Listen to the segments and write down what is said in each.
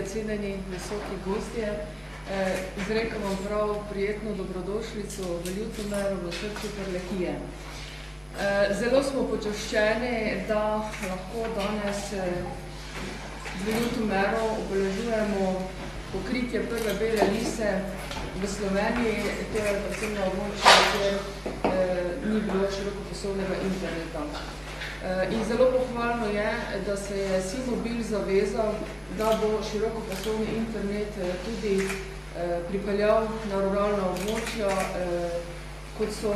Cenjeni visoki gostje, izrekam vam prav prijetno dobrodošlico v Ljutomeru v srcu Prlekije. Zelo smo počaščeni, da lahko danes v Ljutomeru obeležujemo pokritje prve bele lise v Sloveniji, to je predvsem na območju, kjer ni bilo širokopasovnega interneta. In zelo pohvalno je, da se je Simobil zavezal, da bo širokopasovni internet tudi pripeljal na ruralna območja, kot so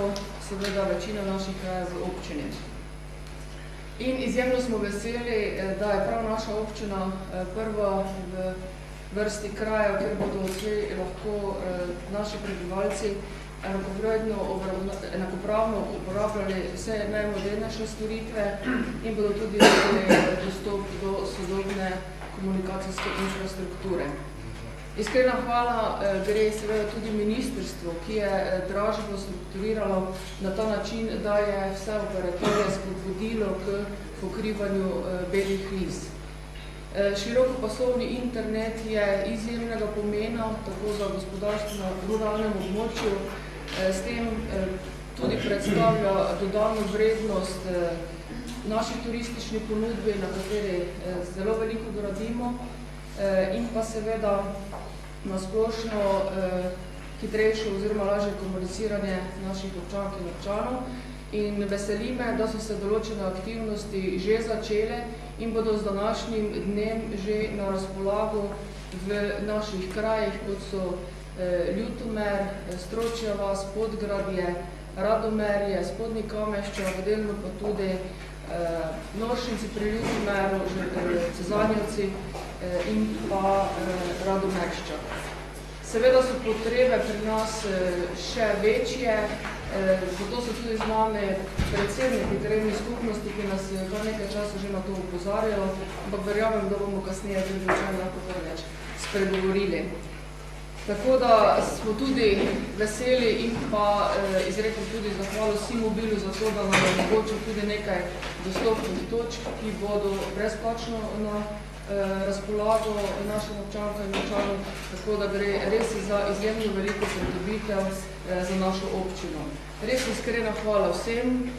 seveda večina naših krajev v občini. In izjemno smo veseli, da je prav naša občina prva v vrsti krajev, kjer bodo odslej lahko naši prebivalci enakopravno uporabljali vse najmodernejše storitve in bodo tudi imeli dostop do sodobne komunikacijske infrastrukture. Iskrena hvala gre seveda tudi ministrstvu, ki je dražbo strukturiralo na ta način, da je vse operatorje spodbudilo k pokrivanju belih lis. Širokopasovni internet je izjemnega pomena, tako za gospodarstvo na ruralnem območju, s tem tudi predstavlja dodano vrednost naši turistični ponudbi, na kateri zelo veliko gradimo, in pa seveda na splošno hitrejše oziroma lažje komuniciranje naših občank in občanov. In veseli me, da so se določene aktivnosti že začele in bodo z današnjim dnem že na razpolago v naših krajih, kot so Ljutomer, Stročja vas, Podgradje, Radomerje, Spodnji Kamešča, delno pa tudi Noršinci pri Ljutomeru, Cezanjevci in pa Radomeršča. Seveda so potrebe pri nas še večje, zato so tudi z nami predsedniki krajevnih skupnosti, ki nas kar nekaj časa že na to opozarjajo, ampak verjamem, da bomo kasneje tudi lahko več spregovorili. Tako da smo tudi veseli in pa izrekel tudi zahvalo Simobilu za to, da nam je omogočil tudi nekaj dostopnih točk, ki bodo brezplačno na razpolago našim občankam in občanom, tako da gre res za izjemno veliko pridobitev za našo občino. Res iskrena hvala vsem,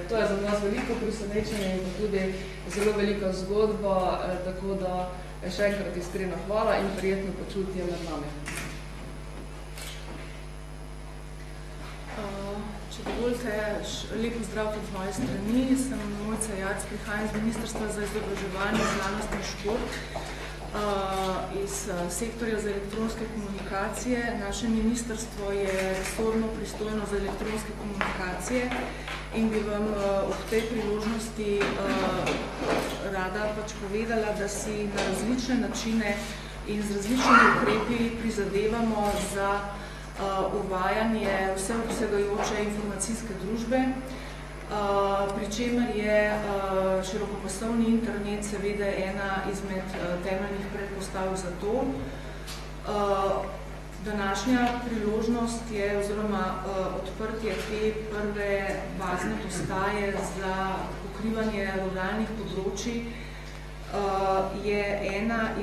to je za nas veliko presenečenje in tudi zelo velika zgodba, tako da še enkrat iskrena hvala in prijetno počutje med nami. Če dovolite, lep pozdrav od moje strani. Sem Mojca Jarc, prihajam z Ministrstva za izobraževanje, znanost in šport iz sektorja za elektronske komunikacije. Naše ministrstvo je resorno pristojno za elektronske komunikacije in bi vam ob tej priložnosti rada povedala, da si na različne načine in z različnimi ukrepi prizadevamo za uvajanje vseobsegajoče informacijske družbe, pri čemer je širokopasovni internet seveda ena izmed temeljnih predpostavk za to. Današnja priložnost je oziroma odprtje te prve bazne postaje za pokrivanje ruralnih področij je ena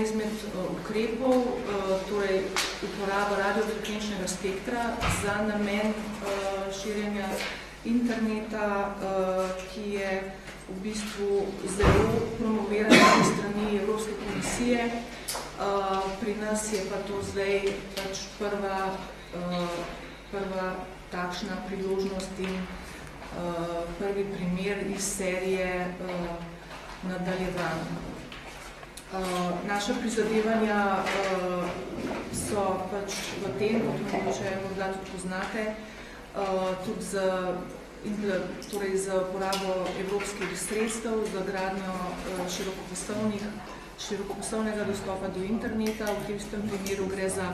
izmed ukrepov, torej uporaba radiofrekvenčnega spektra za namen širjenja interneta, ki je v bistvu zelo promoviran na strani Evropske komisije. Pri nas je pa to zdaj pač prva takšna priložnost in prvi primer iz serije nadaljevanja. Naša prizadevanja so pač v tem, kot mogoče morda tudi poznate, tudi z uporabo evropskih sredstev za gradnjo širokopasovnega dostopa do interneta. V tem primeru gre za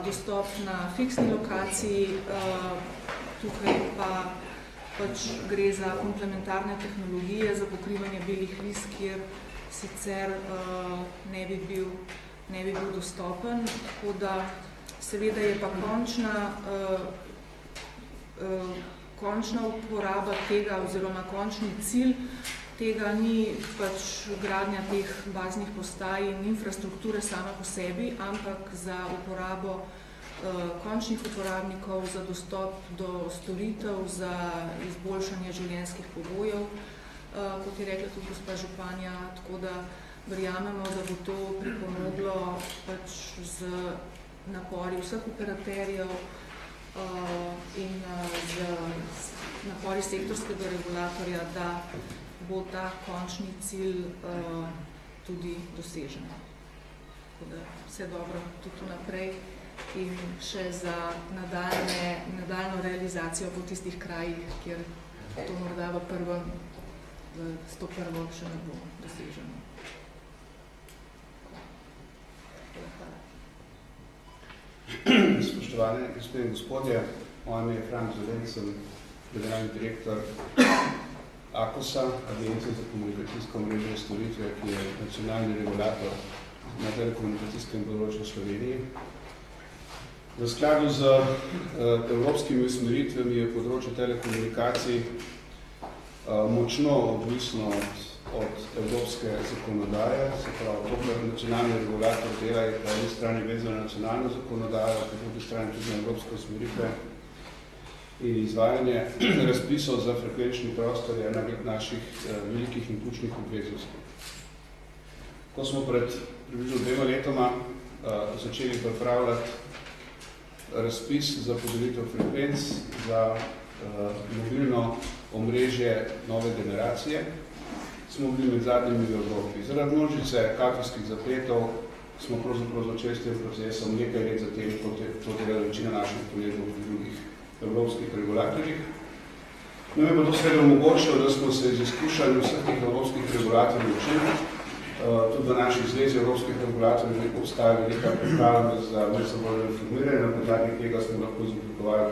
dostop na fiksni lokaciji, tukaj pa pač gre za komplementarne tehnologije za pokrivanje belih lis, kjer sicer ne bi bil dostopen, tako da seveda je pa končna uporaba tega oziroma končni cilj tega ni pač gradnja teh baznih postaj in infrastrukture sama po sebi, ampak za uporabo končnih uporabnikov, za dostop do storitev, za izboljšanje življenjskih pogojev, kot je rekla tudi gospa županja, tako da verjamemo, da bo to pripomoglo pač z napori vseh operaterjev in z napori sektorskega regulatorja, da bo ta končni cilj tudi dosežen. Tako da vse dobro tudi naprej in še za nadaljno realizacijo po tistih krajih, kjer to morda v s to prvo še ne bo doseženo. Spoštovane gospe in gospodje, moje ime je Frank Zorenc, sem generalni direktor AKOS-a, Agencije za komunikacijsko mrežo in storitve, ki je nacionalni regulator na telekomunikacijskem področju v Sloveniji. V skladu z evropskimi usmeritvami je področje telekomunikacij močno odvisno od evropske zakonodaje, se pravi, dokler nacionalni regulator dela je po eni strani vezan na nacionalno zakonodajo, po drugi strani tudi na evropske usmeritve in izvajanje razpisov za frekvenčni prostor je ena naših velikih in ključnih obveznosti. Ko smo pred približno 2 letoma začeli pripravljati razpis za podelitev frekvenc za mobilno omrežje nove generacije, smo bili med zadnjimi v Evropi. Zaradi množice kadrovskih zapletov smo pravzaprav začeli s tem procesom nekaj let zatem, kot je to delala večina naših kolegov v drugih evropskih regulatorjih. Nam je pa to seveda omogočilo, da smo se z izkušanjem vseh teh evropskih regulatorjev učili. Tudi v naših zvezi evropskih regulatorjev obstaja velika pripravljenost za medsebojno informiranje, na podlagi tega smo lahko izoblikovali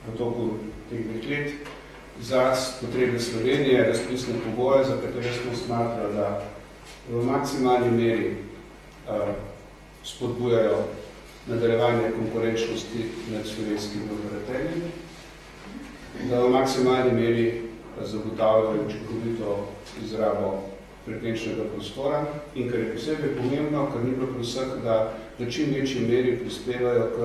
v toku teh 2 let za potrebe Slovenije razpisne pogoje, za katere smo smatrali, da v maksimalni meri spodbujajo nadaljevanje konkurenčnosti med slovenskimi operaterji, da v maksimalni meri zagotavljajo učinkovito izrabo frekvenčnega prostora in kar je posebej pomembno, kar ni bilo pri vseh, da v čim večji meri prispevajo k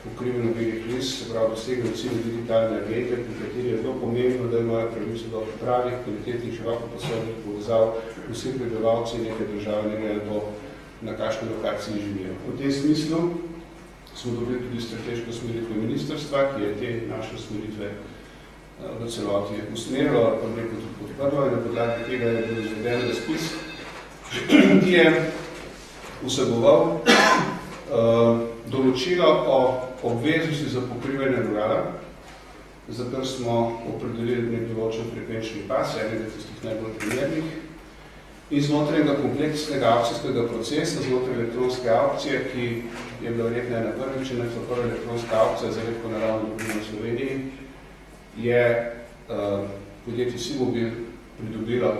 pokrivanju belih lis, se pravi dosegajo cilj digitalne agende, pri kateri je zelo pomembno, da imajo pravico do pravih, kvalitetnih, širokopasovnih povezav vsi prebivalci neke države, ne glede na to, na kakšni lokaciji živijo. V tem smislu smo dobili tudi strateško usmeritve ministrstva, ki je te naše usmeritve v celoti usmerilo, pa neko tudi podprlo in na podlagi tega je bil izveden razpis, ki je vseboval določilo o obveznosti za pokrivanje rurala, za kar smo opredelili nek določen frekvenčni pas, enega tistih najbolj primernih, in znotraj kompleksnega akcijskega procesa, znotraj elektronske aukcije, ki je bila verjetno ena prvič, prva elektronska aukcija za redko naravno dobrino v Sloveniji, je podjetje Simobil pridobilo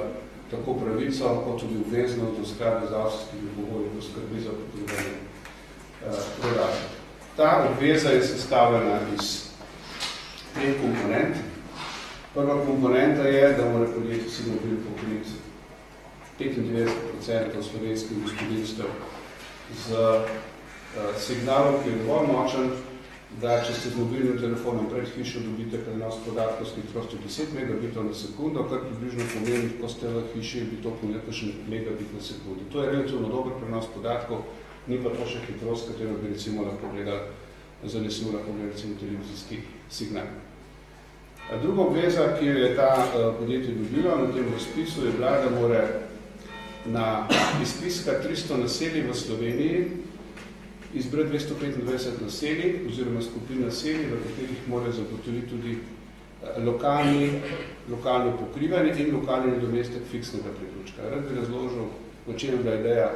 tako pravico, kot tudi obveznost do sklada z avstrijskimi pogoji, ko skrbi za pokrivanje rurala. Ta obveza je sestavljena iz 3 komponent. Prva komponenta je, da mora podjetje Simobil pokriti 95% slovenskih gospodinstev z signalom, ki je dovolj močen, da če ste z mobilnim telefonom pred hišo dobite prenos podatkov s hitrostjo 10 megabitov na sekundo, kar približno pomeni, ko ste v hiši, bi to pomenilo še megabit na sekundo. To je relativno dober prenos podatkov, ni pa to še hitrost, katero bi recimo lahko gledali, zanesil lahko gledali recimo televizijski signal. Druga obveza, ki jo je ta podjetje dobilo na tem razpisu, je bila, da mora na izpiska 300 naselij v Sloveniji izbrati 225 naselij oziroma skupin naselij, v katerih mora zagotoviti tudi lokalno pokrivanje in lokalni nadomestek fiksnega priključka. Rad bi razložil, o čem je bila ideja.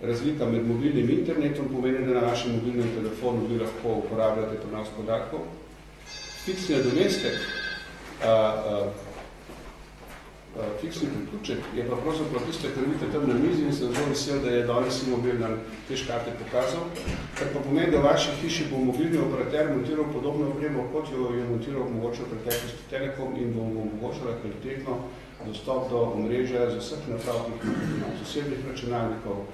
Razlika med mobilnim internetom pomeni, da na vašem mobilnem telefonu vi lahko uporabljate prenos podatkov. Fiksni nadomestek, fiksni priključek je pa pravzaprav tisto, kar vidite tam na mizi in sem zelo vesel, da je danes Simobil nam te škarte pokazal, kar pa pomeni, da v vaši hiši bo mobilni operater montiral podobno opremo, kot jo je montiral mogoče v preteklosti Telekom in bo omogočala kvalitetno dostop do omrežja z vseh naprav, osebnih računalnikov,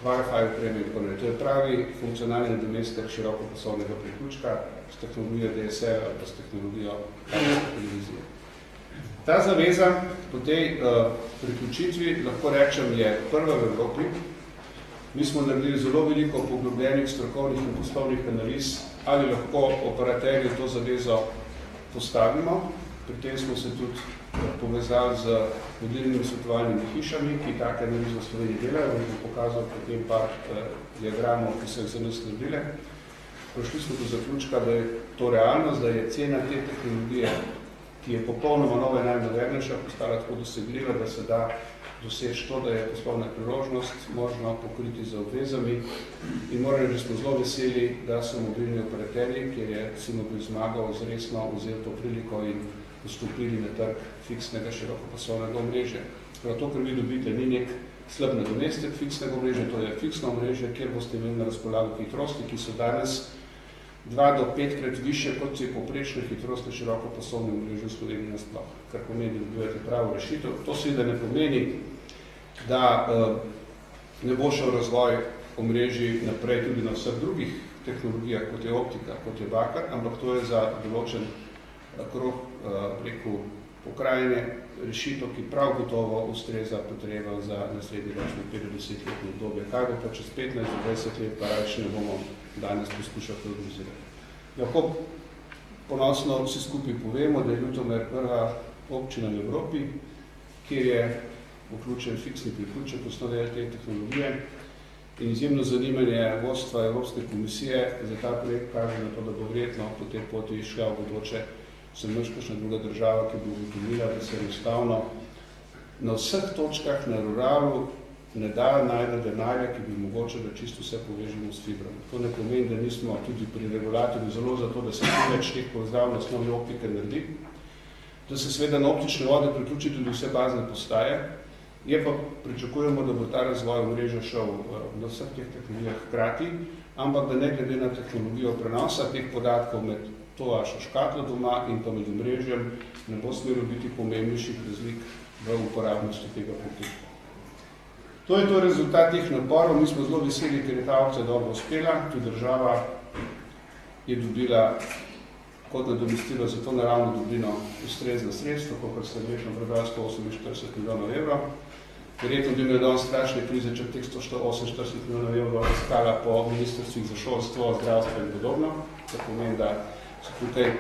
Wi-Fi opreme in tako naprej. To je pravi funkcionalni nadomestek širokopasovnega priključka s tehnologijo DSL ali pa s tehnologijo televizije. Ta zaveza po tej priključitvi, lahko rečem, je prva v Evropi. Mi smo naredili zelo veliko poglobljenih strokovnih in poslovnih analiz, ali lahko operaterji to zavezo postavimo. Pri tem smo se tudi povezali z vodilnimi svetovalnimi hišami, ki take analize v Sloveniji delajo. Bom pokazal potem par diagramov, ki so jih za nas naredile. Prišli smo do zaključka, da je to realnost, da je cena te tehnologije, ki je popolnoma nova in najmodernejša, postala tako dosegljiva, da se da doseči to, da je poslovna priložnost možno pokriti z obvezami. In moram reči, smo zelo veseli, da so mobilni operaterji, kjer je Simobil zmagal, zresno vzeli to priliko in vstopili na trg fiksnega širokopasovnega omrežja. To, kar vi dobite, ni nek slab nadomestek fiksnega omrežja, to je fiksno omrežje, kjer boste imeli na razpolago hitrosti, ki so danes 2 do 5 krat više, kot je povprečna hitrost na širokopasovnem omrežju v Sloveniji nasploh, kar pomeni, da dobivate pravo rešitev. To seveda ne pomeni, da ne bo šel razvoj omrežij naprej tudi na vseh drugih tehnologijah, kot je optika, kot je bakar, ampak to je za določen krog pokrajine rešitev, ki prav gotovo ustreza potreba za naslednji ročno 50-letno obdobje. Kaj bo pa čez 15-20 let, pa reč ne bomo danes poskušati organizirati. Lahko ponosno vsi skupaj povemo, da je Ljutomer prva občina v Evropi, kjer je vključen fiksni priključek osnove te tehnologije in izjemno zanimanje vodstva Evropske komisije za ta projekt kaže na to, da bo verjetno po tej poti šla v bodoče sem kakšna druga država, ki bo ugotovila, da se enostavno na vseh točkah na ruralu ne da najde denarja, ki bi mogoče, da čisto vse povežemo s fibrom. To ne pomeni, da nismo tudi pri regulatorju zelo za to, da se več teh povezav na osnovi optike naredi, da se seveda na optične vode priključi tudi vse bazne postaje. Je pa pričakujemo, da bo ta razvoj omrežja šel na vseh teh tehnologijah hkrati, ampak da ne glede na tehnologijo prenosa teh podatkov med to vašo škatlo doma in pa med omrežjem ne bo smelo biti pomembnejših razlik v uporabnosti tega priključka. To je to rezultat teh naporov. Mi smo zelo veseli, ker je ta opcija dobro uspela. Tudi država je dobila kot nadomestilo za to naravno dobrino ustrezna sredstva, kot se lečno prebral 148 milijonov evrov. Verjetno bi imeli danes strašne krize, če teh 148 milijonov evrov iskala po ministrstvih za šolstvo, zdravstvo in podobno. To pomeni, da so tukaj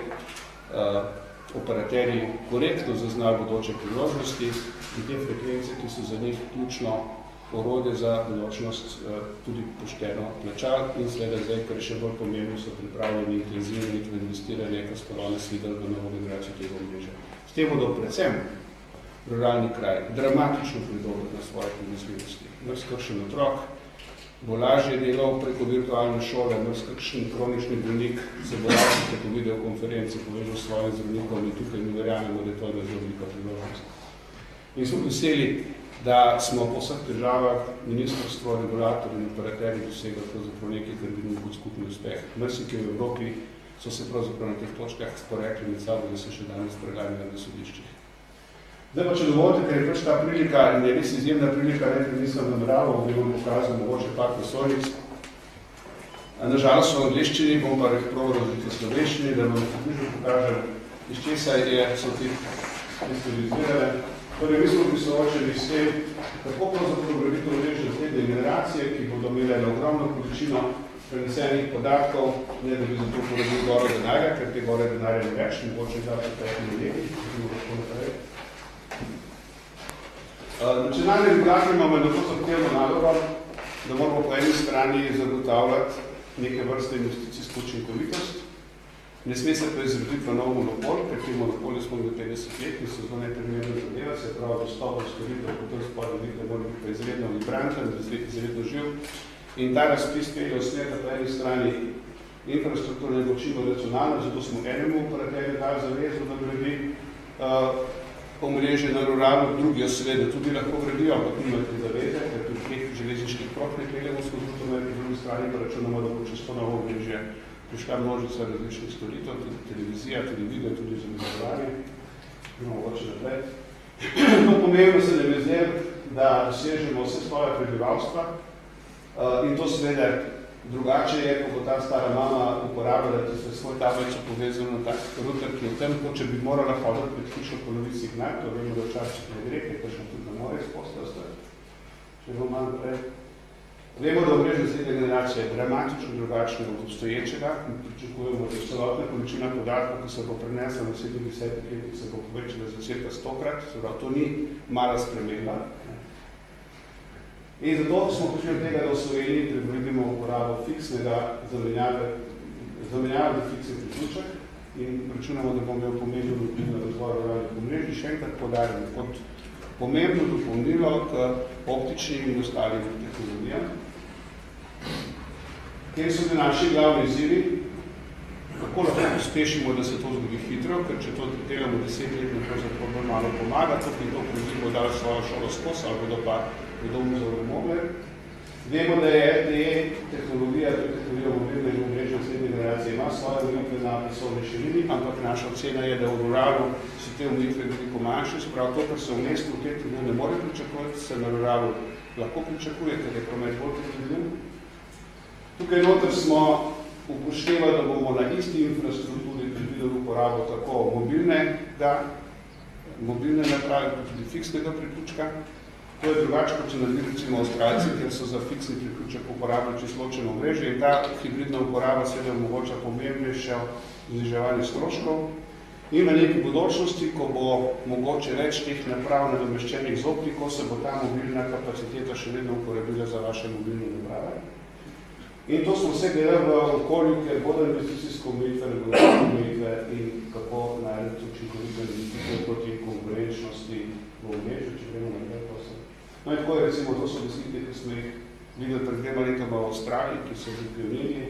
operaterji korektno zaznali bodoče priložnosti in te frekvence, ki so za njih ključno orodje za določnost tudi pošteno plačal in seveda zdaj, kar je še bolj pomembno, so pripravljeni intenzivni v investiranje, kar smo danes videli v novo generacijo tega omrežja. S tem bodo predvsem ruralni kraj dramatično pridobiti na svoje povezljivosti. Mrzkršen otrok bo lažje delal preko virtualne šole, mrzkršen kronični bolnik se bo lažje preko videokonferenci povežal s svojim zdravnikom in tukaj mi verjamemo, da je to zelo velika priložnost. In smo veseli, da smo po vseh državah, ministrstvo, regulatorji in operaterji dosegali pravzaprav nekaj, kar bi bil kot skupni uspeh. Mrsikaj v Evropi so se pravzaprav na teh točkah sporekli med sabo, da se še danes preganjajo na sodiščih. Zdaj pa, če dovolite, ker je pač ta prilika, in je res izjemna prilika, nekaj nisem nameraval, bi vam pokazal mogoče par prosojnic. Nažalost v angliščini, bom pa prav različiti v slovenščini, da vam približno pokažem, iz česa so ti kristalizirane. Torej, mi smo soočeni s tem, kako pravzaprav graditi omrežje naslednje generacije, ki bodo imele na ogromno količino prenesenih podatkov, ne da bi zato porabil gore denarja, ker te gore denarja ne več, mogoče za petimi leti, ki lahko naprej. Nacionalni regulator imamo eno zahtevno nalogo, da moramo po eni strani zagotavljati neke vrste investicijsko učinkovitost. Ne sme se pa izrediti v nov monopol, ker ti monopoli smo imeli 50 let in so zelo neprimerno zadeva, se pravi dostop do storitev, kot to spod vidite, mora biti pa izredno vibranten, izredno živ. In ta razpis pelje v smer, da po eni strani infrastruktura ne bo čim bolj nacionalna, zato smo enemu operaterju dali zavezo, da gradi omrežje na ruralu, drugi seveda tudi lahko gradijo, ampak nimajo te zaveze, ker tudi teh železniških prok ne peljemo skozi po drugi strani pa računamo, da bo čez to novo omrežje prišla množica različnih storitev, tudi televizija, tudi video, tudi izobraževanje. Mogoče naprej. To pomembno se nam je zdaj, da dosežemo vse svoje prebivalstva in to seveda drugače je, ko bo ta stara mama uporabljala svoj tablico povezano na tak router, ki je tem, kot če bi morala hoditi pred hišo ponoviti signal, to vemo, da včasih ne gre, ker še tudi ne more izpostaviti. Če bomo malo naprej. Vemo, da omrežje naslednje generacije je dramatično drugačno od obstoječega in pričakujemo, da celotna količina podatkov, ki se bo prenesla v naslednjih 10 letih, se bo povečala za cirka 100-krat, to ni mala sprememba. In zato smo prišli od tega, da v Sloveniji predvidimo uporabo fiksnega zamenjave za fiksni priključek in računamo, da bomo imeli pomembno vpliv na razvoj ruralnih omrežij. Še enkrat poudarjamo kot pomembno dopolnilo k optičnim in ostalim tehnologijam. Kjer so bili naši glavni izzivi, kako lahko pospešimo, da se to zgodi hitro, ker če to delamo 10 let, to zato bolj malo pomaga, to bi to bo dali svojo šolo skos, ali bodo pa vzorno mogli. Vemo, da je RTE tehnologija, to je tehnologija mobilne in omrežje naslednje generacije, ima svoje omejitve na pasovni širini, ampak naša ocena je, da v ruralu so te omejitve veliko manjše, sprav to, kar se v mestu v tej tehnologiji ne more pričakovati, se na ruralu lahko pričakuje, ker je promet bolj tehnologij. Tukaj noter smo upoštevali, da bomo na isti infrastrukturi predvideli uporabo tako mobilne naprave, kot tudi fiksnega priključka. To je drugače, kot so naredili recimo Avstralci, kjer so za fiksni priključek uporabili čisto ločeno omrežje in ta hibridna uporaba seveda omogoča pomembnejše zniževanje stroškov. In v neki bodočnosti, ko bo mogoče več teh naprav nadomeščenih z optiko, se bo ta mobilna kapaciteta še vedno uporabila za vaše mobilne naprave. In to smo vse gledali v okolju, kjer bodo investicijsko omejitve, regulatorne omejitve in kako najti učinkovite investicije proti konkurenčnosti v omrežju, če gremo naprej posebej. No in tako je, recimo, to so deslike, ki smo jih videli pred 2 letoma v Avstraliji, ki so bili pionirji.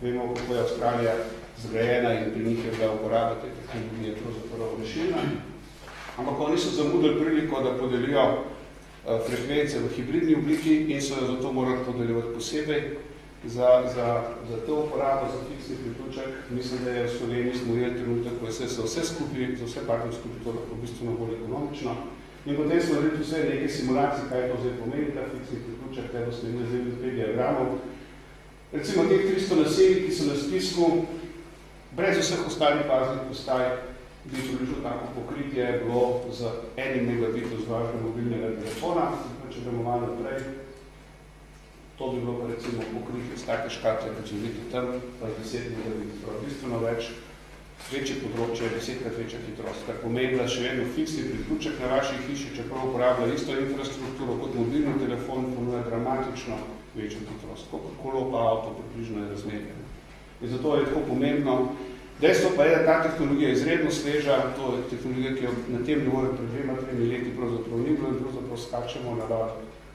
Vemo, kako je Avstralija zgrajena in pri njih je bila uporaba te tehnologije pravzaprav rešilna. Ampak oni so zamudili priliko, da podelijo frekvence v hibridni obliki in so jo zato morali podeljevati posebej za to uporabo, za fiksni priključek. Mislim, da je v Sloveniji smo ujeli trenutek, ko je se vse skupaj, za vse partner skupaj to lahko bistveno bolj ekonomično. In potem smo naredili vse neke simulacije, kaj to zdaj pomeni, ta fiksni priključek, kaj bo Slovenija zdaj v 5 diagramov. Recimo teh 300 naselij, ki so na spisku, brez vseh ostalih faznih postaj, bi približno tako pokritje bilo z 1 megabitom z vašega mobilnega telefona. Če gremo malo naprej, to bi bilo pa recimo pokritje z take škatle, kot če vidite tam, pa 10 megabitov, bistveno več, večje področje, 10-krat večja hitrost, kar pomeni, da še vedno fiksni priključek na vaši hiši, čeprav uporablja isto infrastrukturo kot mobilni telefon, ponuja dramatično večjo hitrost, kot kolo pa avto približno je razmerje. In zato je tako pomembno. Dejstvo pa je, da ta tehnologija je izredno sveža, to je tehnologija, ki jo na tem nivoju pred 2-3 leti pravzaprav ni bilo in pravzaprav skačemo na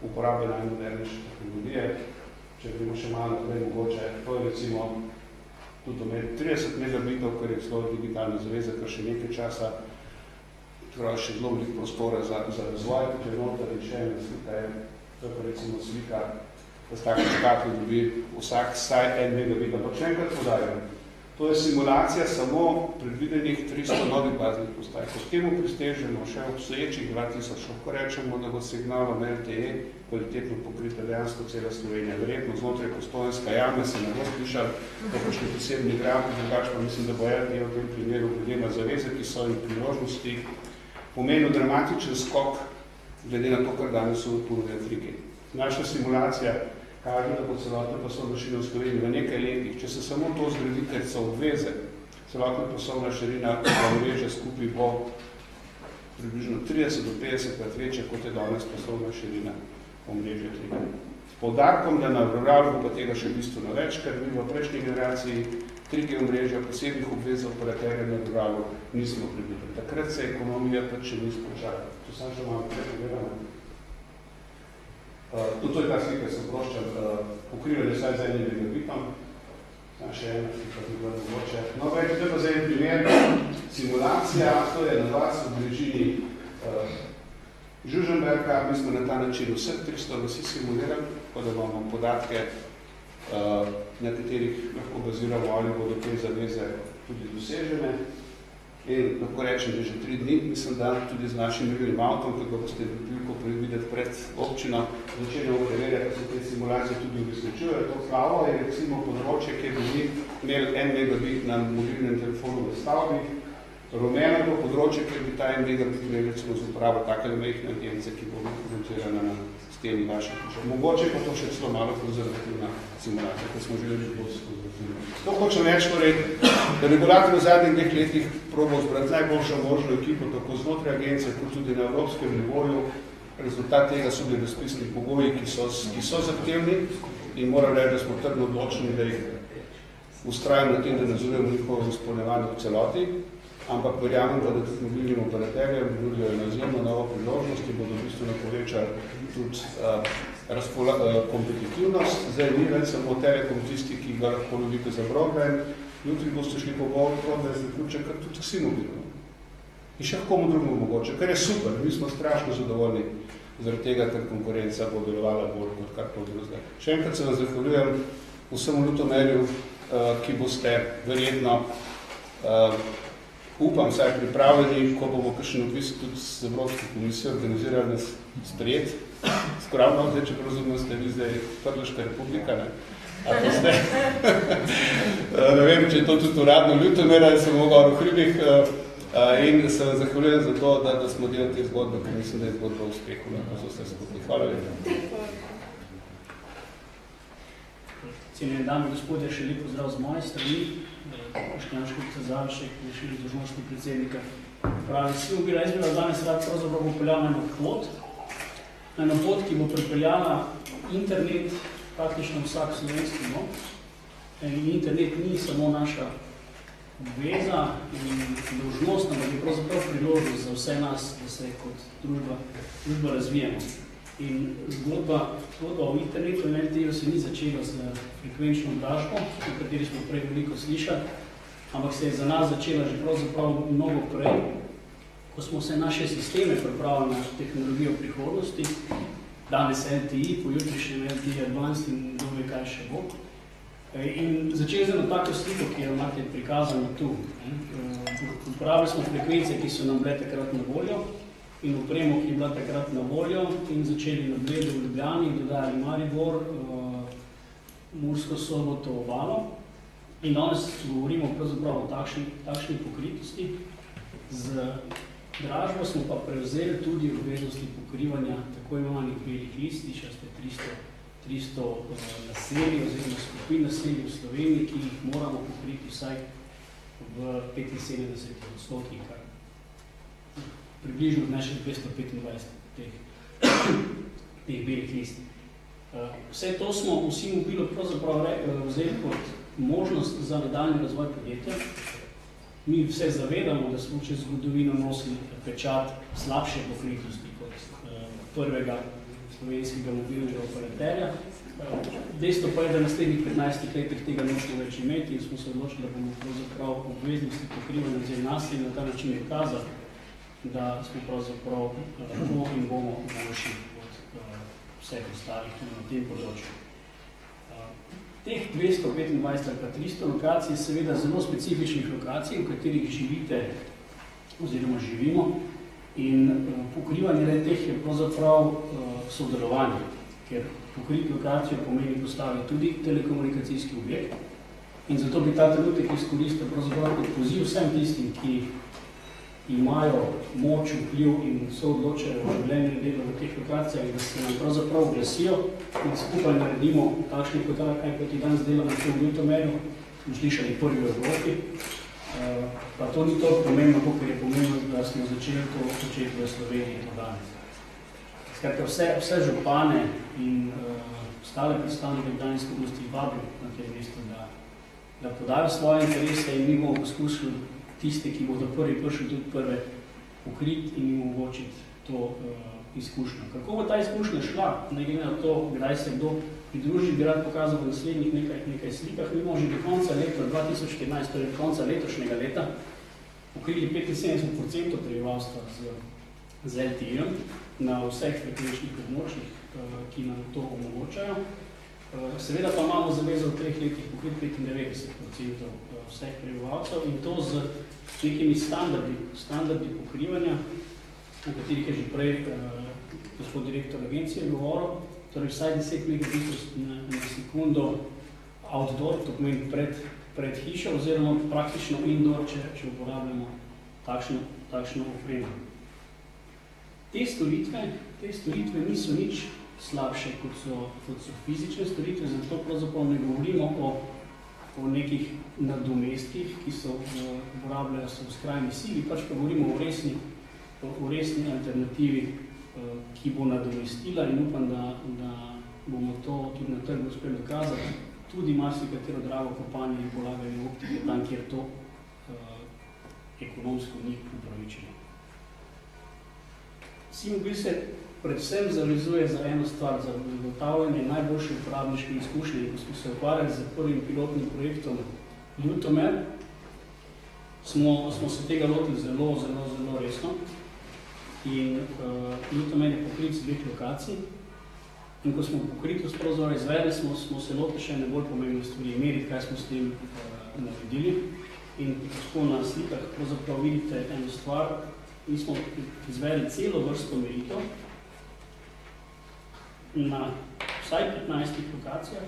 uporabe najmodernejše tehnologije. Če gremo še malo naprej, mogoče, to je recimo tudi 30 megabitov, kar je zelo digitalna zaveza, kar še nekaj časa, torej še zelo veliko prostora za razvoj, kot je noter in še ena slika je, to je pa recimo slika, da s tako škatli dobi vsak vsaj 1 megabit, ampak še enkrat podarjam. To je simulacija samo predvidenih 300 novih baznih postaj. Ko temu pristežemo še obstoječih 2000, lahko rečemo, da bo signalom LTE kvalitetno pokrita dejansko cela Slovenija. Verjetno znotraj Postojnska jame se ne bo slišal po kakšni posebni grafi, drugače pa mislim, da bo LTE v tem primeru glede na zaveze, ki so in priložnosti pomenil dramatičen skok glede na to, kar danes so ponudili 3G. Naša simulacija kaže, da bo celotna pasovna širina v Sloveniji v nekaj letih, če se samo to zgradi, ker so obveze, celotna pasovna širina omrežja skupaj bo približno 30 do 50 krat večja, kot je danes pasovna širina omrežja 3G. S poudarkom, da na ruralu pa tega še bistveno več, ker mi v prejšnji generaciji 3G omrežja posebnih obvez operaterjev na ruralu nismo predvideli. Takrat se ekonomija pač še ni sprožala. To sam še malo pregledamo. To je ta slika, se proščam, pokrivanje vsaj z enim megabitom. Še ena slika, ki bo mogoče. No, več, to je pa za en primer. Simulacija, to je na vas v bližini Žužemberka. Mi smo na ta način vseh 300 vasi simulirali, tako da bomo podatke, na katerih lahko baziramo, ali bodo te zaveze tudi dosežene. In lahko rečem, da že 3 dni, mislim, da tudi z našim milnim avtom, ki ga boste veliko videti pred občino, začenjamo preverjati, da se te simulacije tudi uresničujejo. To plavo je recimo področje, kjer bi imeli 1 megabit na mobilnem telefonu v stavbi, rumeno to področje, kjer bi ta 1 megabit imeli recimo z upravo takele mehne agence, ki bo montirana na steni vaše hiše. Mogoče pa to še celo malo konzervativna simulacija, ker smo želeli bolj konzervativno. To hočem reči, torej, da regulator v zadnjih 2 letih probal zbrati najboljšo možno ekipo, tako znotraj agencije, kot tudi na evropskem nivoju. Rezultat tega so bili razpisni pogoji, ki so zahtevni in moram reči, da smo trdno odločeni, da jih ustrajamo na tem, da nadzorujemo njihovo izpolnjevanje v celoti, ampak verjamem, da tudi mobilnim operaterjem nudijo eno izjemno novo priložnost, ki bodo bistveno povečali tudi kompetitivnost. Zdaj ni več samo Telekom tisti, ki ga lahko lovite za broadband, jutri boste šli po broadband zaključek, kar tudi vsi mobilno. In še komu drugemu mogoče, kar je super, mi smo strašno zadovoljni zaradi tega, ker konkurenca bo delovala bolj kot kar to drugega. Še enkrat se vam zahvaljujem vsem v Ljutomerju, ki boste verjetno, upam, saj pripravljeni, ko bomo kakšen odvis tudi z Evropsko komisijo organizirali nas sprejet. Skorajno, zdaj, če razumem, ste vi zdaj Prleška republika, ne? A to ste? Ne vem, če je to tudi uradno Ljutomera, da sem mogel v hribih in se vam zahvaljujem za to, da smo delali te zgodbe, ker mislim, da je zgodba v uspehu, ko so vse skupaj. Hvala lepa. Cenjeni dame in gospodje, še lep pozdrav z moje strani. Boštjan Škrbica Završek, višji dolžnosti predsednika. Pravi, vsi obila, jaz bila danes rad pravzaprav bo peljala na eno pot, ki bo pripeljala internet praktično vsak slovenski dom. In internet ni samo naša obveza in dolžnost, ampak je pravzaprav priložnost za vse nas, da se kot družba razvijemo. In zgodba o internetu in LTE se ni začela z frekvenčno dražbo, o kateri smo prej veliko slišali, ampak se je za nas začela že pravzaprav mnogo prej, ko smo se naše sisteme pripravili na tehnologijo prihodnosti, danes LTE, pojutrišnjem LTE Advanced in dove kaj še bo. In začeli z eno tako sliko, ki jo imate prikazano tu. Uporabili smo frekvence, ki so nam bile takrat na voljo, in opremo, ki je bila takrat na voljo, in začeli na Bledu v Ljubljani, dodajali Maribor, Mursko Soboto, Obalo. In danes govorimo pravzaprav o takšni pokritosti. Z dražbo smo pa prevzeli tudi obveznosti pokrivanja tako imenovanih belih listič, ste 300 naselij oziroma skupin naselij v Sloveniji, ki jih moramo pokriti vsaj v 75%, kar približno naših 225 teh belih list. Vse to smo vsi mobilo pravzaprav vzeli kot možnost za nadaljni razvoj podjetja. Mi vse zavedamo, da smo čez zgodovino nosili pečat slabše pokritosti kot prvega slovenskega mobilnega operaterja. Dejstvo pa je, da naslednjih 15 letih tega nočemo več imeti in smo se odločili, da bomo pravzaprav obveznosti pokrivanja vzeli nas in na ta način dokazali, da smo pravzaprav lahko in bomo boljši od vseh ostalih tudi na tem področju. Teh 225 ali pa 300 lokacij je seveda zelo specifičnih lokacij, v katerih živite oziroma živimo, in pokrivanje teh je pravzaprav sodelovanje, ker pokriti lokacijo pomeni postaviti tudi telekomunikacijski objekt. In zato bi ta trenutek izkoristil pravzaprav kot poziv vsem tistim, ki imajo moč, vpliv in se odločajo o življenju in delu v teh lokacijah, da se nam pravzaprav oglasijo in skupaj naredimo takšni podatek, kaj ti danes delamo v Ljutomeru, smo slišali prvi v Evropi. Pa to ni toliko pomembno, ker je pomembno, da smo začeli to početi v Sloveniji do danes. Skratka, vse župane in ostale predstavnike danes skupnosti vabili na tem mestu, da podajo svoje interese in mi bomo poskušali tiste, ki bodo prvi prišli tudi prve pokriti in jim omogočiti to izkušnjo. Kako bo ta izkušnja šla, ne glede na to, kdaj se kdo pridruži, bi rad pokazal v naslednjih nekaj slikah. Mi bomo že do konca leta 2014, torej do konca letošnjega leta, pokrili 75% prebivalstva z LTE-jem na vseh frekvenčnih območjih, ki nam to omogočajo. Seveda pa imamo zavezo v 3 letih pokriti 95% vseh prebivalcev in to z nekimi standardi pokrivanja, o katerih je že prej gospod direktor agencije govoril, torej vsaj 10 megabitov na sekundo outdoor, to pomeni pred hišo, oziroma praktično indoor, če uporabljamo takšno opremo. Te storitve niso nič slabše, kot so fizične storitve, zato pravzaprav ne govorimo o nekih nadomestkih, ki se uporabljajo v skrajni sili, pač pa govorimo o resni alternativi, ki bo nadomestila in upam, da bomo to tudi na trgu uspeli dokazati. Tudi marsikatero drago kopanje in polaganje optike tam, kjer to ekonomsko ni upravičeno. Simobil se predvsem zavezuje za eno stvar, za zagotavljanje najboljše uporabniške izkušnje. Ko smo se ukvarjali z prvim pilotnim projektom Ljutomer, smo se tega lotili zelo resno. In Ljutomer je pokrit z 2 lokacij. In ko smo pokritost pravzaprav izvedli, smo se lotili še ene bolj pomembne stvari, meriti, kaj smo s tem naredili. In tako na slikah pravzaprav vidite eno stvar. Mi smo izvedli celo vrsto meritev na vsaj 15 lokacijah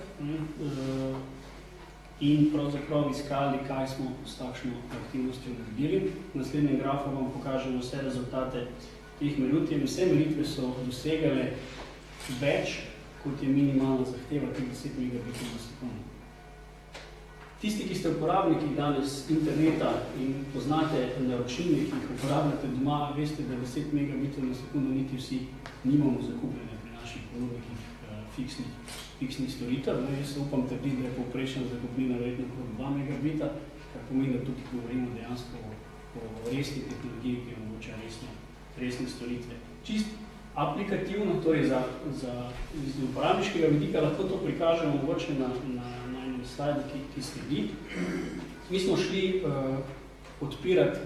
in pravzaprav iskali, kaj smo s takšno aktivnostjo naredili. V naslednjem grafu vam pokažemo vse rezultate teh meritev. Vse meritve so dosegale več, kot je minimalna zahteva, 10 megabitov na sekundo. Tisti, ki ste uporabniki danes interneta in poznate naročilnik, ki jih uporabljate doma, veste, da 10 megabitov na sekundo niti vsi nimamo zakupljene pri naših ponudnikih fiksnih storitev. Jaz se upam trditi, da je povprečna zakupnina verjetno okrog 2 megabita, kar pomeni, da tukaj govorimo dejansko o resni tehnologiji, ki omogoča resne storitve. Čist aplikativno, torej iz uporabniškega vidika lahko to prikažemo mogoče na slajdu, ki sledi. Mi smo šli odpirati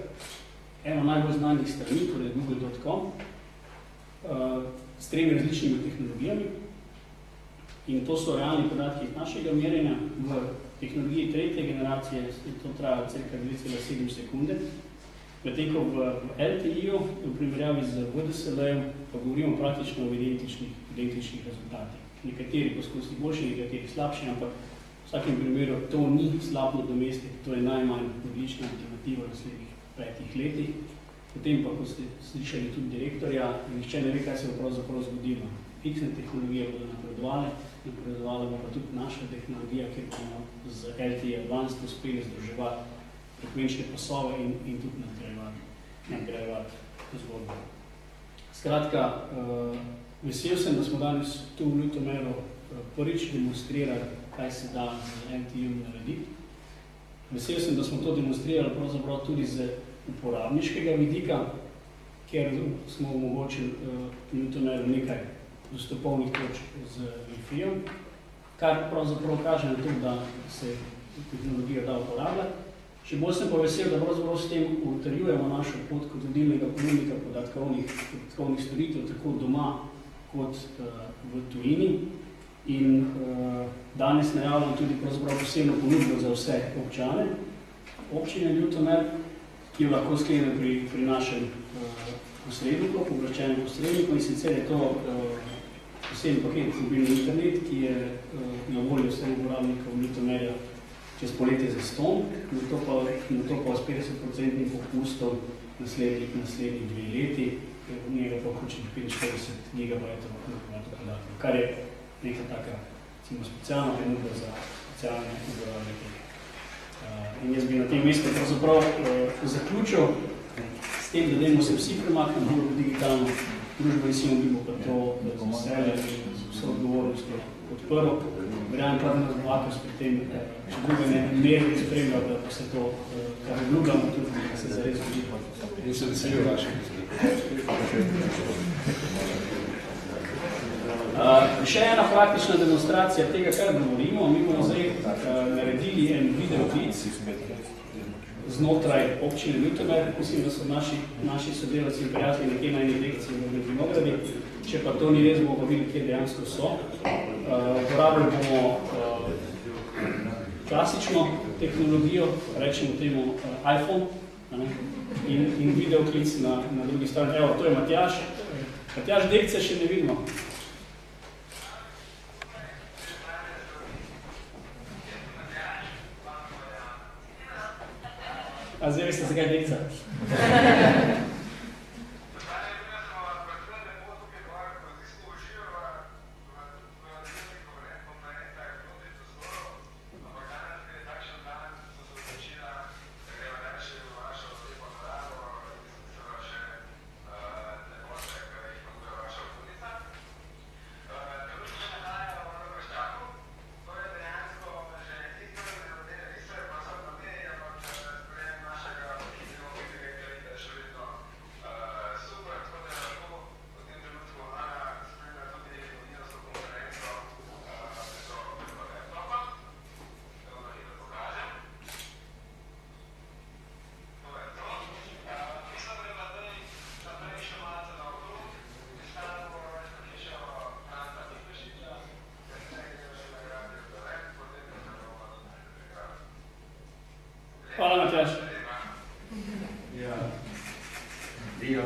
eno najbolj znanih strani, torej google.com, s 3 različnimi tehnologijami. In to so realni podatki iz našega merjenja. V tehnologiji 3. generacije je to trajalo cirka 2,7 sekunde. Medtem ko v LTE-ju, v primerjavi z VDSL-jem, pa govorimo praktično o identičnih rezultatih. Nekateri poskusi boljši, nekateri slabši, ampak v vsakem primeru to ni slab nadomestek, to je najmanj odlična alternativa v naslednjih 5 letih. Potem pa, ko ste slišali tudi direktorja, nihče ne ve, kaj se bo pravzaprav zgodilo. Fiksne tehnologije bodo napredovala bo pa tudi naša tehnologija, kjer bomo z LTE Advanced uspeli združevati frekvenčne pasove in tudi nadgrajevati zgodbo. Skratka, vesel sem, da smo danes tu v Ljutomeru prvič demonstrirali, kaj se da z LTE-jem narediti. Vesel sem, da smo to demonstrirali pravzaprav tudi z uporabniškega vidika, ker smo omogočili Ljutomeru nekaj dostopovnih točk z Wi-Fi-jem, kar pravzaprav kaže na to, da se tehnologija da uporabljati. Še bolj sem pa vesel, da pravzaprav s tem utrjujemo našo pot kot vodilnega ponudnika podatkovnih storitev, tako doma kot v tujini. In danes najavljam tudi posebno ponudbo za vse občane. Občine Ljutomer, ki jo lahko sklene pri našem posredniku, pooblaščenem posredniku, in sicer je to poseben paket mobilni internet, ki je na voljo vsem uporabnikom Ljutomerja čez poletje za ston, na to pa s 50% popustom naslednjih 2 leti, v njega pa vključiti 45 GB podatkov, kar je neka taka specialna ponudba za specialne uporabnike. In jaz bi na tem mestu pravzaprav zaključil s tem, da dajmo se vsi premaknemo v digitalno družbo in si bomo pa to z veseljem in z vso odgovornostjo odprl. Verjamem pa, da nas bo Akos pri tem, če druge meri spremljal, da pa se to, kar obljubljamo tudi, da se zares zgodi. In se veselil vaših Še ena praktična demonstracija tega, kar govorimo. Mi bomo zdaj naredili en videoklic znotraj občine Ljutomer. Mislim, da so naši sodelavci in prijatelji nekje na eni lekciji v Vinogradi. Če pa to ni res, bomo videli, kje dejansko so. Uporabljali bomo klasično tehnologijo, rečemo temu iPhone, in videoklic na drugi strani. Evo, to je Matjaž. Matjaž, dekce še ne vidimo. A zdaj veste, zakaj dekca? Hvala, Matjaž. Ja. Dio.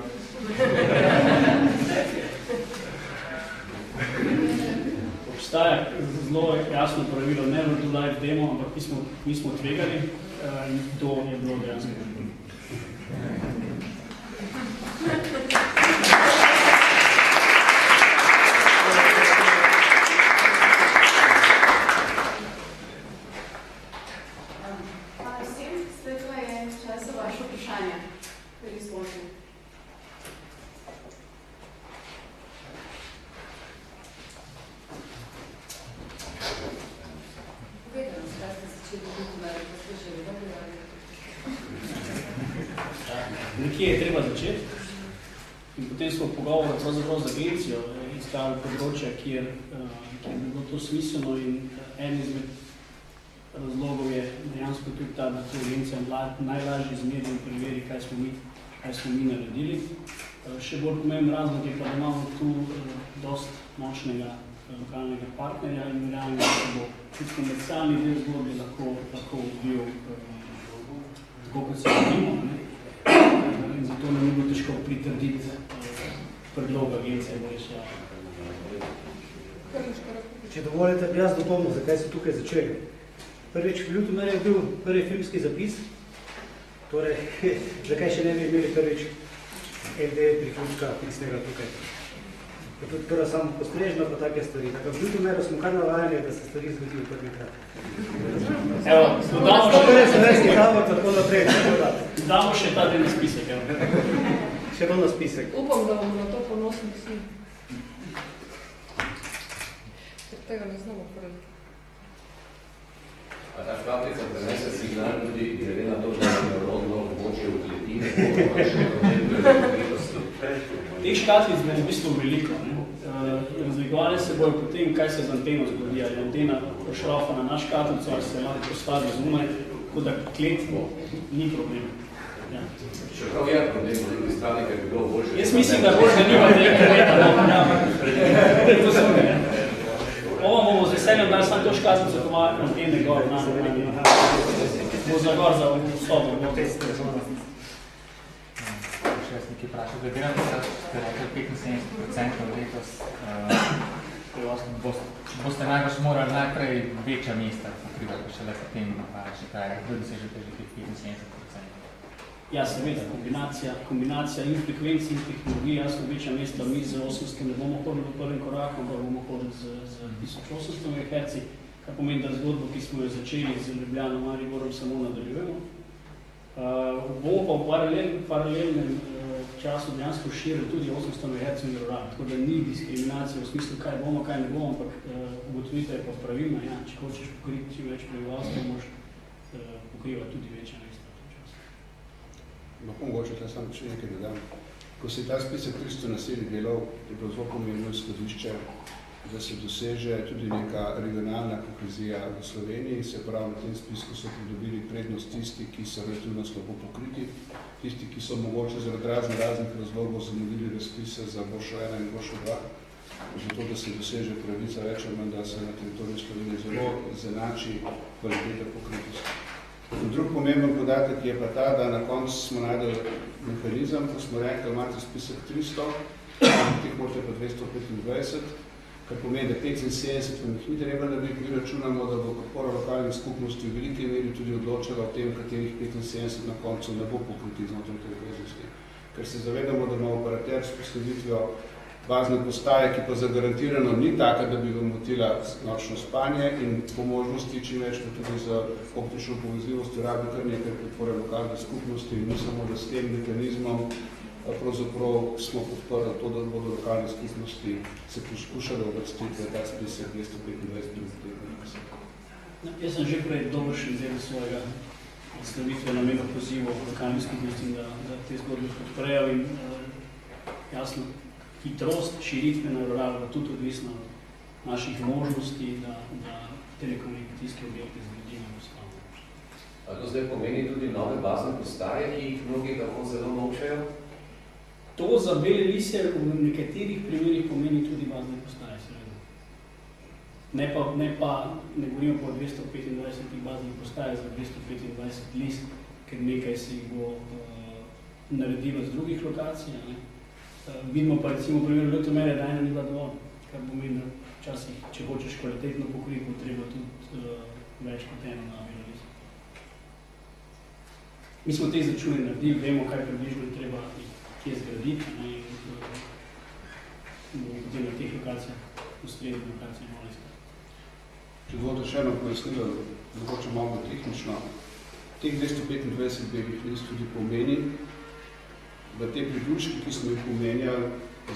Obstaja zelo jasno pravilo, never do live demo, ampak mi smo tvegali in to je bilo dejansko. Nekje je treba začeti in potem smo pogovor pravzaprav z agencijo iskali področja, kjer bi bilo to smiselno, in en izmed razlogov je dejansko tudi ta, da to agencija najlažje izmeri in preveri, kaj smo mi naredili. Še bolj pomemben razlog je pa, da imamo tu dost močnega lokalnega partnerja in verjamem, da se bo tudi komercialni del zgodbe lahko odvijal tako, kot se želimo. In zato nam ni bilo težko pritrditi predlog agencije. Če dovolite, bi jaz dopolnil, zakaj so tukaj začeli. Prvič, v Ljutomerju je bil prvi filmski zapis, torej, zakaj še ne bi imeli prvič LD priključka fiksnega tukaj. Je tudi prva samo postrežna, pa take stvari. Tako v Ljutomerju smo kar navajali, da se stvari zgodijo prvi krat. Evo, dodamo še ta del na spisek. Še bolj na spisek. Upam, da bomo na to ponosni vsi. Ker tega ne znamo prvi. A ta škaplica prenese signal tudi glede na to, da je rodno območje v tretjine, Teh škatlic je v bistvu veliko. Razlikovali se bojo potem, kaj se z anteno zgodi. Ali antena pošrafa na naš škatlico, ali se lahko postavi zunaj, tako da klet ni problem. Ja. Čeprav je problem na drugi strani, ker bi bilo boljše. Jaz mislim, da boljše nima tega kreta. Ovo nam dali samo to škatlico, ko ima antene gor, bo za gor za vstopo. Še jaz nekaj vprašal, glede na to, da ste rekli 75% letos, boste najbolj morali najprej večja mesta pokrivati, šele potem še kaj, da dosežete že 75%. Ja, seveda, kombinacija in frekvenci in tehnologij, jasno večja mesta, mi z 800 ne bomo hodili v prvem koraku, ampak bomo hodili z 1800 MHz, kar pomeni, da zgodbo, ki smo jo začeli z Ljubljano Mariborom, samo nadaljujemo. Bomo pa v paralelnem času dejansko širili tudi 800 MHz in rural, tako da ni diskriminacije v smislu, kaj bomo, kaj ne bomo, ampak ugotovitev je pa pravilna, ja, če hočeš pokriti čim več prebivalstva, moraš pokrivati tudi večja mesta. Lahko mogoče ta samo še nekaj dodam. Ko se je ta spisek 300 naselij delal, je bilo zelo pomembno izhodišče, da se doseže tudi neka regionalna kohezija v Sloveniji, se pravi, na tem spisku so pridobili prednost tisti, ki so relativno slabo pokriti, tisti, ki so mogoče zaradi raznih razlogov zamudili razpise za Bošo 1 in Bošo 2, zato da se doseže pravica več, da se na teritoriju Slovenije zelo izenači kvaliteta pokritosti. Drug pomemben podatek je pa ta, da na koncu smo najdeli mehanizem, ko smo rekli, imate spisek 300, teh morate pa 225, kar pomeni, da 75 vam jih ni treba narediti, mi računamo, da bo podpora lokalnih skupnosti v veliki meri tudi odločala o tem, katerih 75 na koncu ne bo pokriti znotraj te obveznosti. Ker se zavedamo, da ima operater s postavitvijo bazne postaje, ki pa zagarantirano ni taka, da bi vam motila nočno spanje in po možnosti čim več pa tudi za optično povezljivost rabi kar nekaj podpore lokalne skupnosti in mi samo, da s tem mehanizmom pravzaprav smo podprli to, da bodo lokalne skupnosti se poskušali uvrstiti v ta spisek 225. Jaz sem že prej dobršen del svojega nastavitve namenov pozivov lokalnih skupnosti, da te zgodbe podprejo in jasno, hitrost širitve na rural je tudi odvisna od naših možnosti, da telekomunikacijske objekte zgradimo enostavno. A to zdaj pomeni tudi nove bazne postaje, ki jih mnogi tako zelo nočejo? To za bele lise v nekaterih primerih pomeni tudi bazne postaje, seveda. Ne govorimo po 225 baznih postaje za 225 list, ker nekaj se jih bo naredilo z drugih lokacij. Vidimo pa recimo v primeru Ljutomere, da ena ni bila dovolj, kar pomeni, da včasih, če hočeš kvalitetno pokriti, bo treba tudi več kot eno na belo listo. Mi smo te izračune naredili, vemo, kaj približno treba kje zgraditi in bomo potem na teh lokacijah, ustrednih lokacijah malo iskati. Če dovolite še eno pojasnilo, mogoče malo tehnično, teh 225 belih list tudi pomeni, da te priključki, ki smo jih omenjali,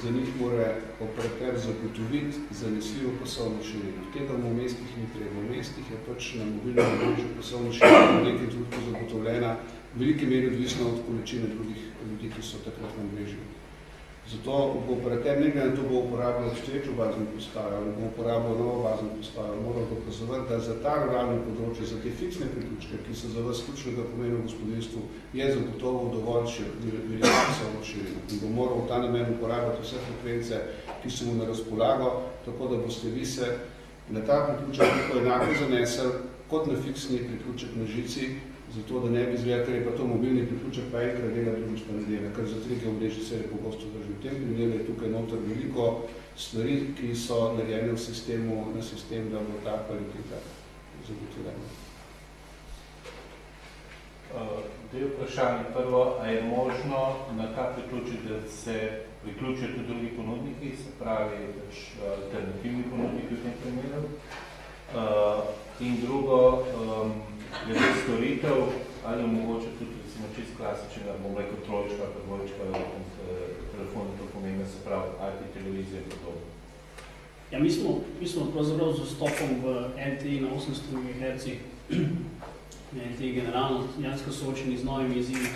za njih mora operater zagotoviti zanesljivo pasovno širino. Tega v mestih ni treba. V mestih je pač na mobilnem omrežju pasovna širina v nekem trenutku zagotovljena, v veliki meri odvisna od količine drugih ljudi, ki so takrat na omrežju. Zato bo operater ne glede na to bo uporabljal obstoječo bazno postajo ali bo uporabljal novo bazno postajo, moral dokazovati, da za ta ruralno področje, za te fiksne priključke, ki so za vas ključnega pomena v gospodinstvu, je zagotovo dovolj veliko pasovno širino. In bo moral v ta namen uporabljati vse frekvence, ki so mu na razpolago, tako da boste vi se na ta priključek tako enako zanesel kot na fiksni priključek na žici, zato da ne bi izvedel, ker je pa to mobilni priključek, pa enkrat dela, drugič pa ne dela, ker za 3G omrežje se je pogosto drži. V tem primeru je tukaj noter veliko stvari, ki so narejene v sistemu, na sistem, da bo ta kvaliteta zagotovljena. Dve vprašanje. Prvo, a je možno na ta priključek, da se priključijo tudi drugi ponudniki, se pravi alternativni ponudniki v tem primeru? In drugo, glede storitev, ali mogoče tudi recimo čist klasičnega, bom rekel trojčka, dvojčka, telefon, to pomeni, se pravi, IP televizije in podobno. Ja, mi smo pravzaprav z vstopom v LTE na 800 MHz, LTE generalno, jansko soočeni z novimi izzivi,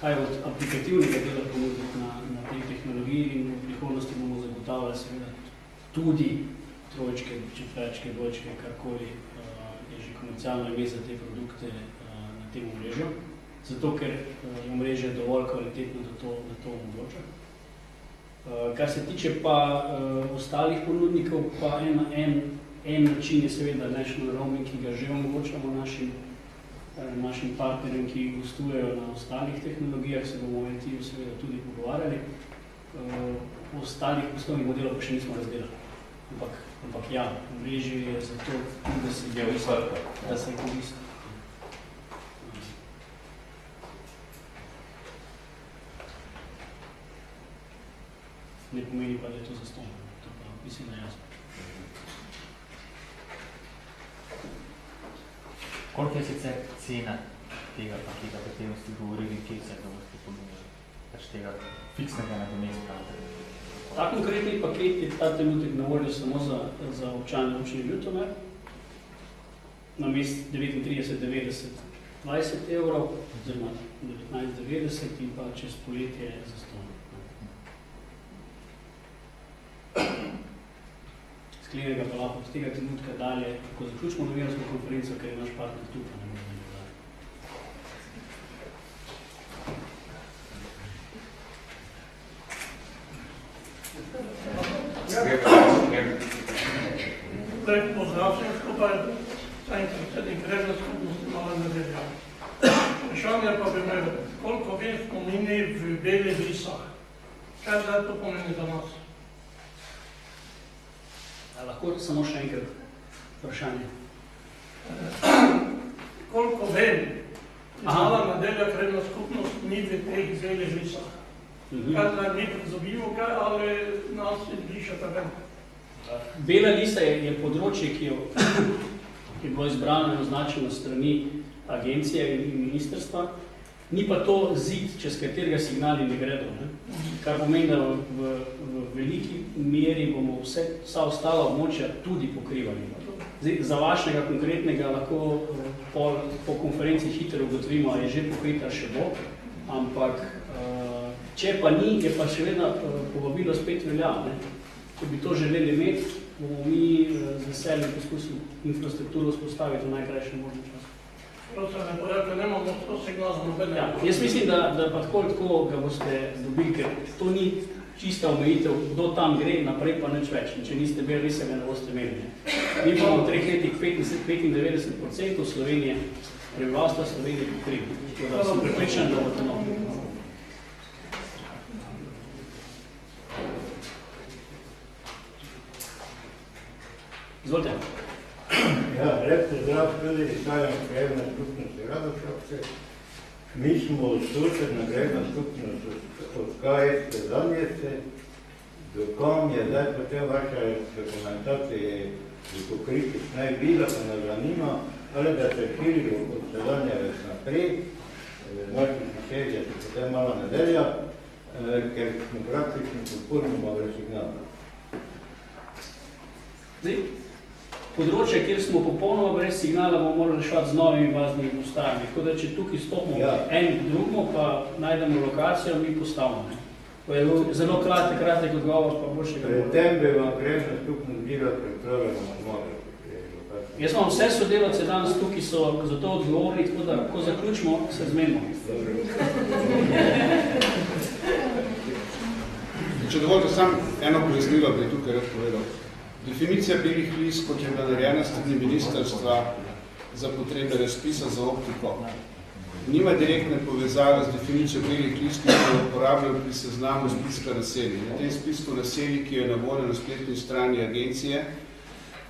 kaj od aplikativnega dela ponuditi na tej tehnologiji in v prihodnosti bomo zagotavljali seveda tudi trojčke, četverčke, dvojčke, karkoli je že komercialno ime za te produkte na tem omrežju, zato ker je omrežje dovolj kvalitetno, da to omogoča. Kar se tiče pa ostalih ponudnikov, pa en En način je seveda national roaming, ki ga že omogočamo našim partnerjem, ki gostujejo na ostalih tehnologijah, se bomo o IT-ju seveda tudi pogovarjali. O ostalih poslovnih modelov pa še nismo razdelali. Ampak ja, mreži je zato, da se koristi. Ne pomeni pa, da je to zastonj. To pa mislim, da je jasno. Koliko je sicer cena tega paketa, o katerem ste govorili, kje se to boste pomenili? Pač tega fiksnega nadomestka? Ta konkretni paket je ta trenutek na voljo samo za občane občine Ljutomer. Namest 39,90 20 evrov, oziroma 19,90 in pa čez poletje zastonj. Sklenega pa lahko z tega trenutka dalje, ko zaključimo novinarsko konferenco, ker je naš partner tu, pa ne moramo Lep pozdrav vsem skupaj, sajim predsednik Rebna skupnosti Mala Nedelja. Vprašanje pa bi me, koliko vem pomeni v Belih Lisah? Kaj zdaj to pomeni za nas? Lahko samo še enkrat vprašanje. Koliko vem, Mala Nedelja Rebna skupnost ni v teh Belih Lisah? Kaj zdaj mi prizobimo kaj, ali nas izbrišate ven? Bela lisa je področje, ki je bilo izbrano in označeno strani agencije in ministrstva, ni pa to zid, čez katerega signali ne gredo. Ne? Kar pomeni, da v veliki meri bomo vsa ostala območja tudi pokrivali. Zdaj, za vašega konkretnega lahko po konferenci hitro ugotovimo, ali je že pokrita, še bo, ampak če pa ni, je pa še vedno povabilo spet velja. Ne? Če bi to želeli imeti, bomo mi z veseljem poskusili infrastrukturo vzpostaviti v najkrajšem možnem času. Prosim, ne povedal, nemamo to signal za nobene. Ja, jaz mislim, da pa tako ga boste dobili, ker to ni čista omejitev, kdo tam gre, naprej pa nič več. Če niste bili, se ga ne boste imeli. Mi pa v 3 letih 95% Slovenije, prebivalstva Slovenije pokrili. Tako da sem prepričan, da bo to novo. Izvolite. Ja, lep pozdrav tudi izhajam Krajevna skupnosti Radošovce. Mi smo susedna Krajevna skupnost od KS Zanjevce. Do kom je zdaj potem vaša dokumentacija v pokritih naj bila, pa nas zanima, ali da se širijo od Zanjevec naprej, naši sosedje so potem Mala Nedelja, ker smo praktično popolnoma brez signala. Področje, kjer smo popolnoma brez signala, bomo morali reševati z novimi baznimi postajami. Tako da, če tukaj stopimo en drugo, pa najdemo lokacijo, mi postavimo. To je zelo kratek odgovor, pa boljšega. Predtem bi vam Krajevna skupnost bila pripravljena na model. Jaz imam vse sodelavce danes tukaj, so za to odgovorni, tako da, ko zaključimo, se zmenimo. Če dovolite, samo eno pojasnilo bi tukaj rad povedal. Definicija belih lis, kot je bila narejena strani ministrstva za potrebe razpisa za optiko, nima direktne povezave z definicijo belih lis, ki se uporabljajo pri seznamu spiska naselij. Na tem spisku naselij, ki je na voljo na spletni strani agencije,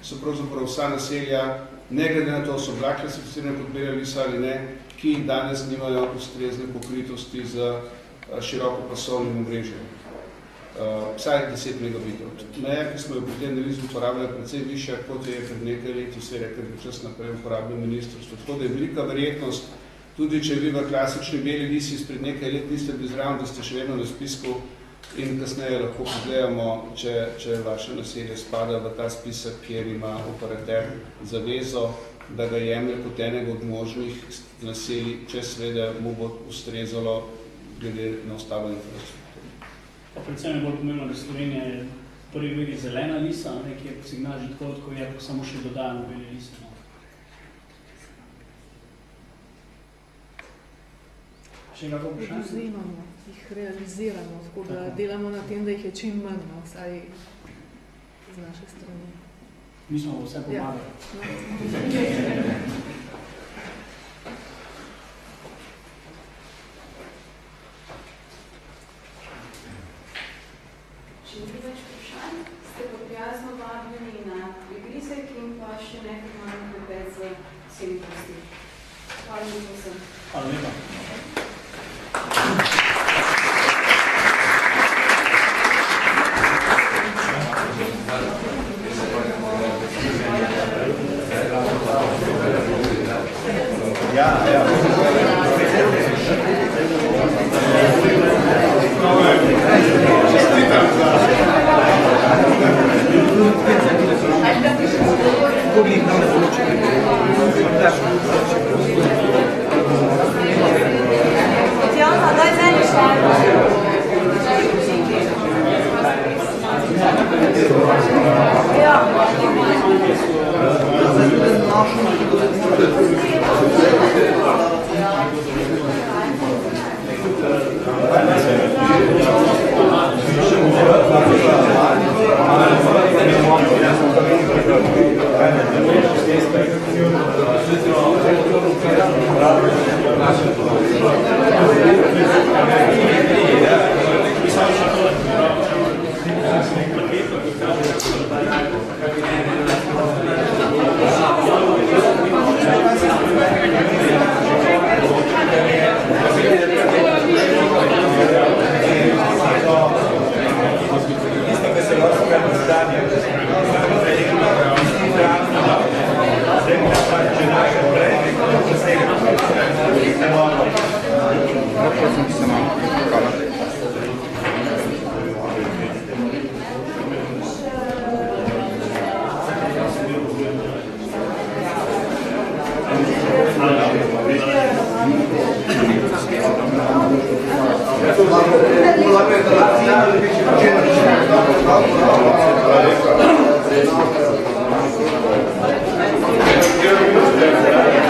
so pravzaprav vsa naselja, ne glede na to, so bila klasificirana kot bela lisa ali ne, ki danes nimajo ustrezne pokritosti z širokopasovnim omrežjem. Vsaj 10 megabitov. Meja, ki smo jo pri tej analizi uporabljali, precej višja, kot je pred nekaj leti, vse rekel, da čas naprej uporabljal ministrstvo. Tako da je velika verjetnost, tudi če vi v klasični beli lisi izpred nekaj let niste bili zraven, da ste še vedno na spisku in kasneje lahko pogledamo, če vaše naselje spada v ta spisek, kjer ima operater zavezo, da ga jemlje kot enega od možnih naselij, če seveda mu bo ustrezalo glede na ostalo infrastrukturo. Predvsem je bolj pomembno, da Slovenija je prvi vidi zelena lisa, ki je signal že tako je, pa samo še dodajamo bele lise. Še kako vprašanje? Vzemamo, jih realiziramo, tako da delamo na tem, da jih je čim manj, vsaj z naše strani. Mi smo vse pomagali. Če ni več vprašanj, ste pa prijazno vabljeni na prigrizek in pa še nekaj malo klepet z vsemi gosti. Hvala lepa vsem. Hvala lepa. Hvala.